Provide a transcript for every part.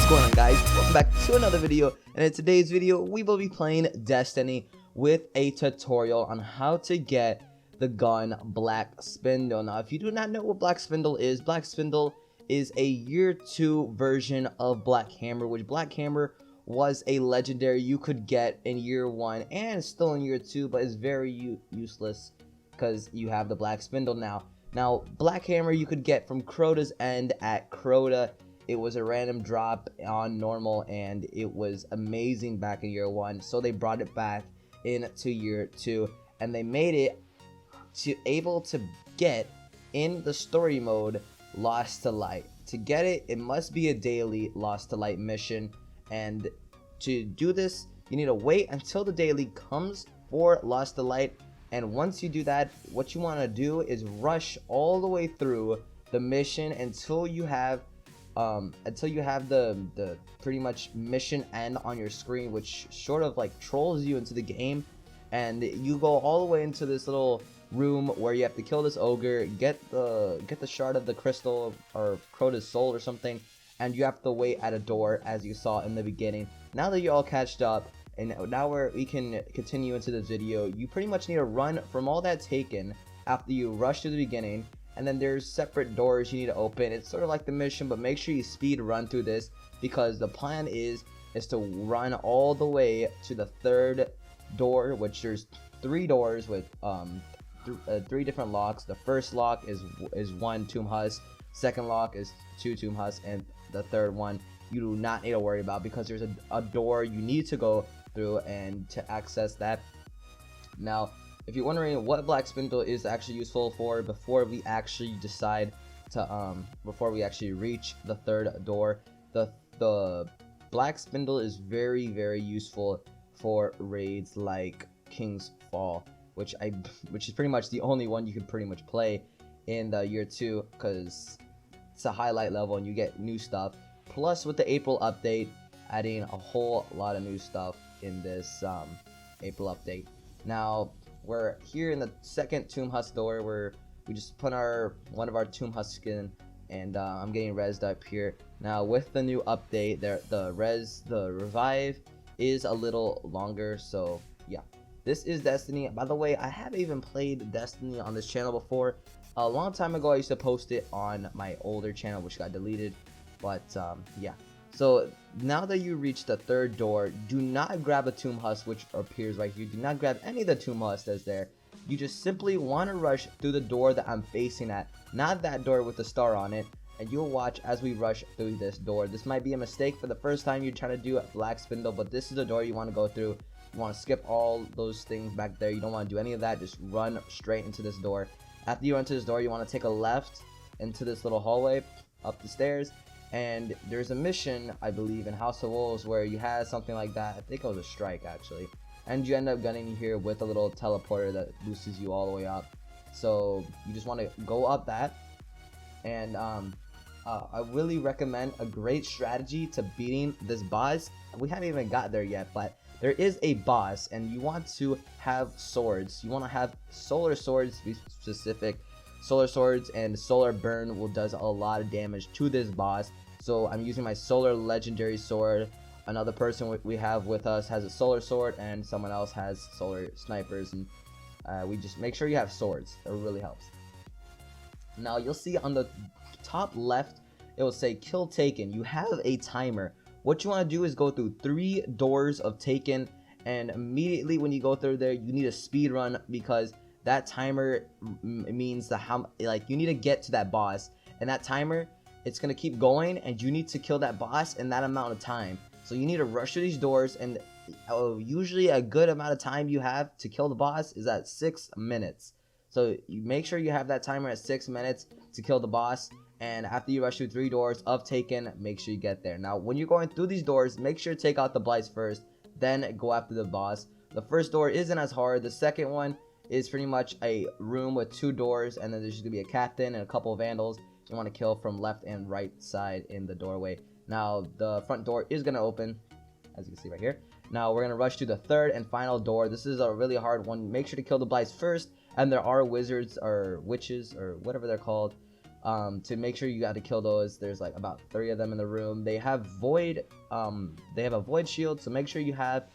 going on, guys? Welcome back to another video, and in today's video we will be playing Destiny with a tutorial on how to get the gun Black Spindle. Now if you do not know what Black Spindle is a year 2 version of Black Hammer, which Black Hammer was a legendary you could get in year 1 and still in year 2, but is very useless because you have the Black Spindle now. Now Black Hammer you could get from Crota's End at Crota. It was a random drop on normal and it was amazing back in year 1, so they brought it back into year 2 and they made it able to get in the story mode Lost to Light. To get it, it must be a daily Lost to Light mission, and to do this you need to wait until the daily comes for Lost to Light, and once you do that, what you want to do is rush all the way through the mission until you have the pretty much mission end on your screen, which sort of like trolls you into the game, and you go all the way into this little room where you have to kill this ogre, get the shard of the crystal or Crota's soul or something, and you have to wait at a door as you saw in the beginning. Now that you're all catched up and now we can continue into this video, you pretty much need to run from all that taken after you rush to the beginning. And then there's separate doors you need to open. It's sort of like the mission, but make sure you speed run through this, because the plan is to run all the way to the third door, which there's 3 doors with 3 different locks. The first lock is 1 tomb husk, second lock is 2 tomb husk, and the third one you do not need to worry about, because there's a door you need to go through and to access that. Now if you're wondering what Black Spindle is actually useful for, before we actually decide to before we actually reach the third door, the Black Spindle is very useful for raids like King's Fall, which is pretty much the only one you can pretty much play in the year 2, because it's a highlight level and you get new stuff. Plus with the April update, adding a whole lot of new stuff in this April update. Now we're here in the second tomb husk door where we just put one of our tomb husk skin, and I'm getting rezzed up here. Now with the new update, the revive is a little longer, so yeah. This is Destiny. By the way, I haven't even played Destiny on this channel before. A long time ago I used to post it on my older channel, which got deleted, but yeah. So now that you reach the third door, do not grab a tomb husk which appears right here. Do not grab any of the tomb husks that's there. You just simply want to rush through the door that I'm facing at, not that door with the star on it, and you'll watch as we rush through this door. This might be a mistake for the first time you're trying to do a Black Spindle, but this is the door you want to go through. You want to skip all those things back there. You don't want to do any of that. Just run straight into this door. After you run to this door, you want to take a left into this little hallway up the stairs, and there's a mission, I believe, in House of Wolves where you have something like that. I think it was a strike actually, and you end up gunning here with a little teleporter that boosts you all the way up. So you just want to go up that, and I really recommend a great strategy to beating this boss. We haven't even got there yet, but there is a boss and you want to have swords. You want to have solar swords, to be specific. Solar swords and solar burn does a lot of damage to this boss. So I'm using my solar legendary sword. Another person we have with us has a solar sword, and someone else has solar snipers, and we just make sure you have swords. It really helps. Now you'll see on the top left it will say kill taken. You have a timer. What you want to do is go through 3 doors of taken, and immediately when you go through there you need a speed run, because that timer means you need to get to that boss, and that timer, it's gonna keep going, and you need to kill that boss in that amount of time. So you need to rush through these doors, and usually a good amount of time you have to kill the boss is at 6 minutes. So you make sure you have that timer at 6 minutes to kill the boss, and after you rush through 3 doors of taken, make sure you get there. Now when you're going through these doors, make sure to take out the blights first, then go after the boss. The first door isn't as hard. The second one is pretty much a room with 2 doors, and then there's gonna be a captain and a couple of vandals you want to kill from left and right side in the doorway. Now the front door is gonna open, as you can see right here. Now we're gonna rush to the third and final door. This is a really hard one. Make sure to kill the blights first, and there are wizards or witches or whatever they're called To make sure you got to kill those. There's like about 3 of them in the room. They have void they have a void shield, so make sure you have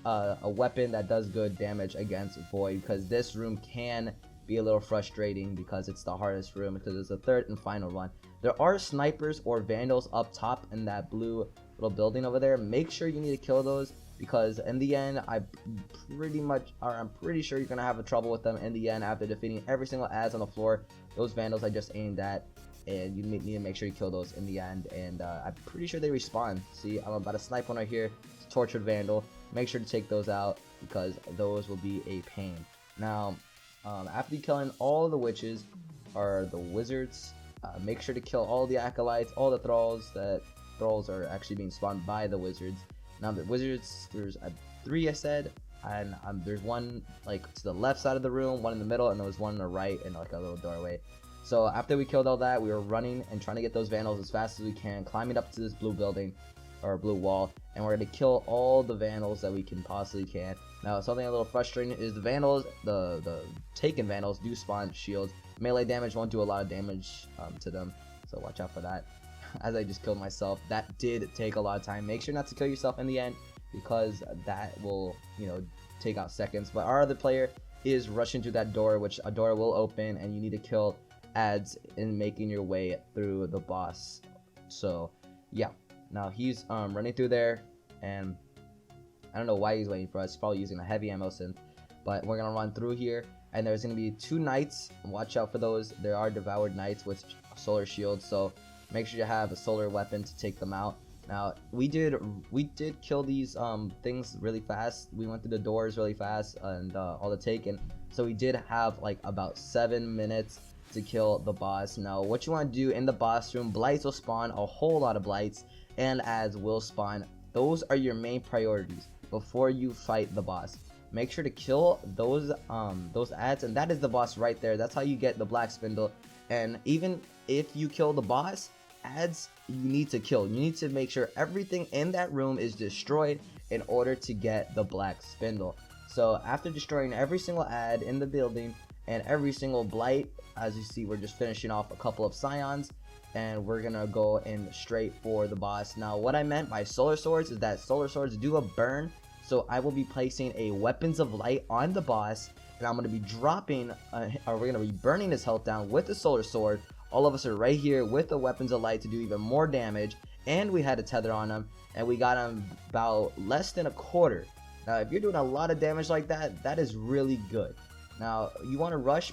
a weapon that does good damage against void, because this room can be a little frustrating because it's the hardest room, because it's the third and final one. There are snipers or vandals up top in that blue little building over there. Make sure you need to kill those, because in the end I'm pretty sure you're gonna have a trouble with them in the end after defeating every single ads on the floor. Those vandals I just aimed at, and you need to make sure you kill those in the end. And I'm pretty sure they respawn. See, I'm about to snipe one right here. It's a tortured vandal. Make sure to take those out, because those will be a pain. Now after you killing all the witches or the wizards, make sure to kill all the acolytes, all the thralls. That thralls are actually being spawned by the wizards. Now the wizards, there's 3 I said, and there's one like to the left side of the room, one in the middle, and there was one on the right in like a little doorway. So after we killed all that, we were running and trying to get those vandals as fast as we can, climbing up to this blue building or blue wall, and we're going to kill all the vandals that we can possibly can. Now something a little frustrating is the vandals, the taken vandals do spawn shields. Melee damage won't do a lot of damage to them, so watch out for that. As I just killed myself, that did take a lot of time. Make sure not to kill yourself in the end, because that will, you know, take out seconds. But our other player is rushing through that door, which a door will open, and you need to kill ads in making your way through the boss. So yeah, now he's running through there, and I don't know why he's waiting for us. He's probably using a heavy ammo synth, but we're gonna run through here, and there's gonna be 2 knights. Watch out for those. There are devoured knights with solar shields, so make sure you have a solar weapon to take them out. Now we did kill these things really fast. We went through the doors really fast, and all the taken, so we did have like about 7 minutes to kill the boss. Now what you want to do in the boss room, blights will spawn, a whole lot of blights, and ads will spawn. Those are your main priorities before you fight the boss. Make sure to kill those ads, and that is the boss right there. That's how you get the black spindle. And even if you kill the boss, ads you need to kill. You need to make sure everything in that room is destroyed in order to get the black spindle. So after destroying every single ad in the building and every single blight, as you see, we're just finishing off a couple of scions, and we're gonna go in straight for the boss. Now what I meant by solar swords is that solar swords do a burn, so I will be placing a weapons of light on the boss, and I'm gonna be dropping or we're gonna be burning his health down with the solar sword. All of us are right here with the weapons of light to do even more damage, and we had a tether on him, and we got him about less than a quarter. Now if you're doing a lot of damage like that, that is really good. Now you want to rush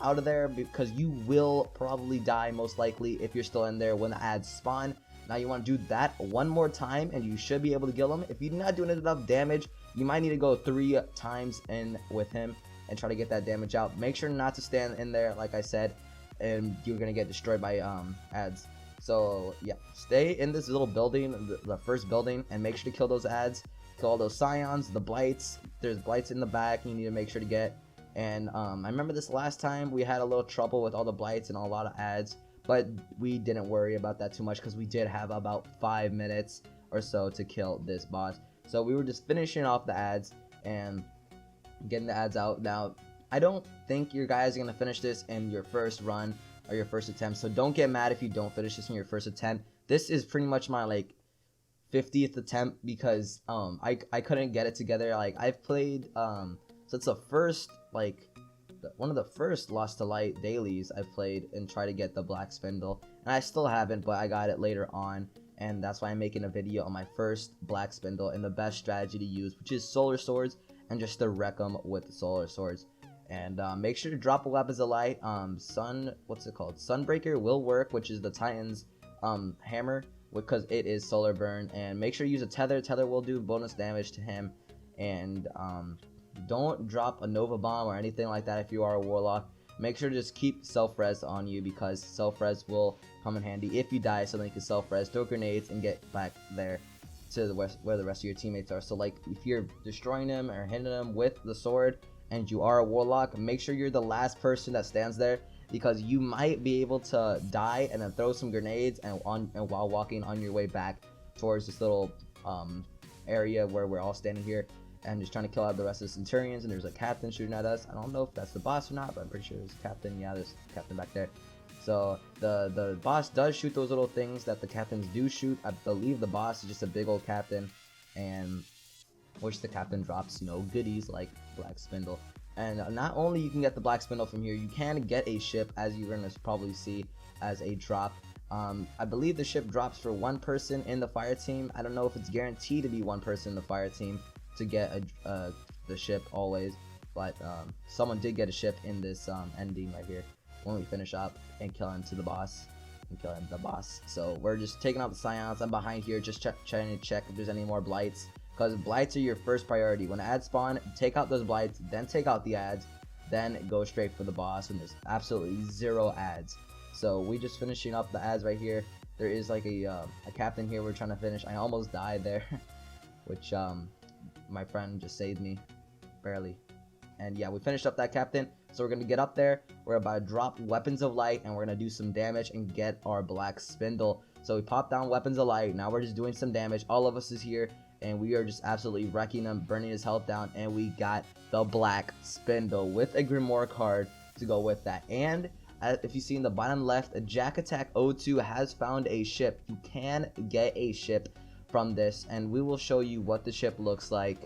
out of there, because you will probably die most likely if you're still in there when the ads spawn. Now you want to do that one more time, and you should be able to kill him. If you're not doing enough damage, you might need to go 3 times in with him and try to get that damage out. Make sure not to stand in there, like I said, and you're gonna get destroyed by ads. So yeah, stay in this little building, the first building, and make sure to kill those ads, kill all those scions, the blights. There's blights in the back you need to make sure to get. And I remember this last time we had a little trouble with all the blights and a lot of ads, but we didn't worry about that too much, because we did have about 5 minutes or so to kill this boss. So we were just finishing off the ads and getting the ads out. Now I don't think you guys are gonna finish this in your first run or your first attempt, so don't get mad if you don't finish this in your first attempt. This is pretty much my like 50th attempt, because I couldn't get it together. Like I've played so it's the first, like one of the first Lost to Light dailies I've played and try to get the black spindle, and I still haven't, but I got it later on, and that's why I'm making a video on my first black spindle and the best strategy to use, which is solar swords, and just to wreck them with the solar swords. And make sure to drop a weapons of light. Sunbreaker will work, which is the Titan's hammer, because it is solar burn. And make sure you use a tether. Tether will do bonus damage to him. And don't drop a Nova Bomb or anything like that if you are a Warlock. Make sure to just keep self-res on you, because self-res will come in handy if you die, so then you can self-res, throw grenades, and get back there to where the rest of your teammates are. So like if you're destroying them or hitting them with the sword and you are a Warlock, make sure you're the last person that stands there, because you might be able to die and then throw some grenades and while walking on your way back towards this little area where we're all standing here and just trying to kill out the rest of the Centurions. And there's a captain shooting at us. I don't know if that's the boss or not, but I'm pretty sure there's a captain. Yeah, there's a captain back there. So the boss does shoot those little things that the captains do shoot. I believe the boss is just a big old captain, and which the captain drops, you know, goodies like Black Spindle. And not only you can get the Black Spindle from here, you can get a ship, as you're gonna probably see, as a drop. I believe the ship drops for one person in the fire team. I don't know if it's guaranteed to be one person in the fire team to get the ship always, but someone did get a ship in this ending right here when we finish up and killing the boss. So we're just taking out the scions. I'm behind here just trying to check if there's any more blights, because blights are your first priority. When ads spawn, take out those blights, then take out the ads, then go straight for the boss when there's absolutely 0 ads. So we just finishing up the ads right here. There is like a captain here we're trying to finish. I almost died there, which my friend just saved me, barely. And yeah, we finished up that captain. So we're gonna get up there. We're about to drop weapons of light, and we're gonna do some damage and get our Black Spindle. So we pop down weapons of light. Now we're just doing some damage. All of us is here, and we are just absolutely wrecking him, burning his health down, and we got the Black Spindle with a Grimoire card to go with that. And if you see in the bottom left, a Jack Attack 02 has found a ship. You can get a ship from this, and we will show you what the ship looks like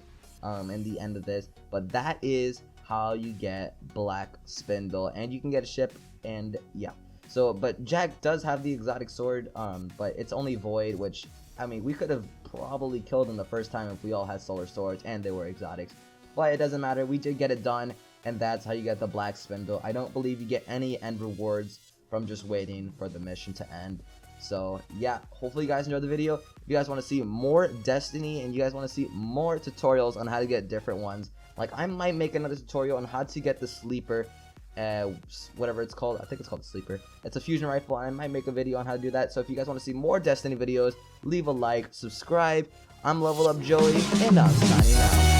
in the end of this. But that is how you get Black Spindle, and you can get a ship. And yeah, so but Jack does have the exotic sword, but it's only void, which, I mean, we could have probably killed him the first time if we all had solar swords and they were exotics, but it doesn't matter. We did get it done, and that's how you get the Black Spindle. I don't believe you get any end rewards from just waiting for the mission to end. So yeah, hopefully you guys enjoyed the video. If you guys want to see more Destiny and you guys want to see more tutorials on how to get different ones, like I might make another tutorial on how to get the sleeper, whatever it's called. I think it's called the sleeper. It's a fusion rifle, and I might make a video on how to do that. So if you guys want to see more Destiny videos, leave a like, subscribe. I'm LevelUpJoey, and I'm signing out.